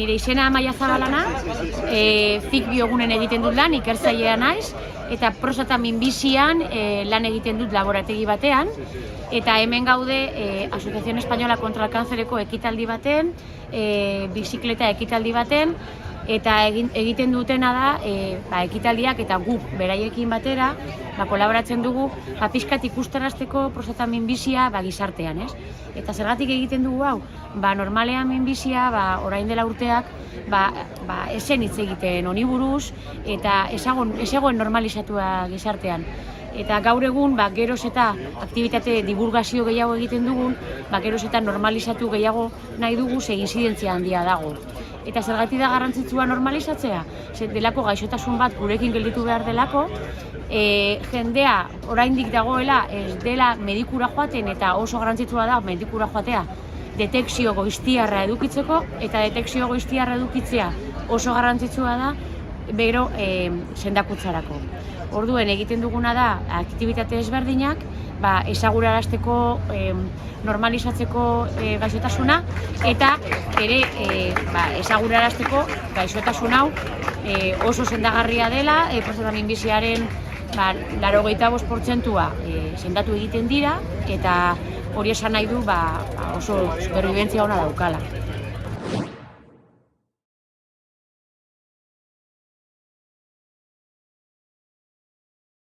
Nire izena Amaia Zabalana, FIK biogunen egiten dut lan, ikertzailea naiz, eta prostata minbizian lan egiten dut laborategi batean, eta hemen gaude Asociación Española contra el Cáncereko ekitaldi baten, bizikleta ekitaldi baten, eta egiten dutena da ekitaldiak eta guk beraiekin batera kolaboratzen dugu pixkat ikustarazteko prostata minbizia gizartean, ez? Eta zergatik egiten dugu hau? Normalean minbizia orain dela urteak esen hitz egiten honi buruz eta ezegoen normalizatua gizartean. Eta gaur egun, geroz eta aktibitate divulgazio gehiago egiten dugun, geroz eta normalizatu gehiago nahi dugu ze inzidentzia handia dago. Eta zergatik da garrantzitsua normalizatzea? Delako gaixotasun bat gurekin gelditu behar delako, jendea oraindik dagoela ez dela medikura joaten eta oso garrantzitsua da medikura joatea detekzio goiztiarra edukitzeko, eta detekzio goiztiarra edukitzea oso garrantzitsua da bero sendakuntzarako. Orduen egiten duguna da aktibitate ezberdinak ezagurarazteko, normalizatzeko gaixotasuna eta ere ezagurarazteko gaixotasun hau oso sendagarria dela, prostata minbiziaren 85% sendatu egiten dira eta hori esan nahi du oso superbibentzia ona daukala.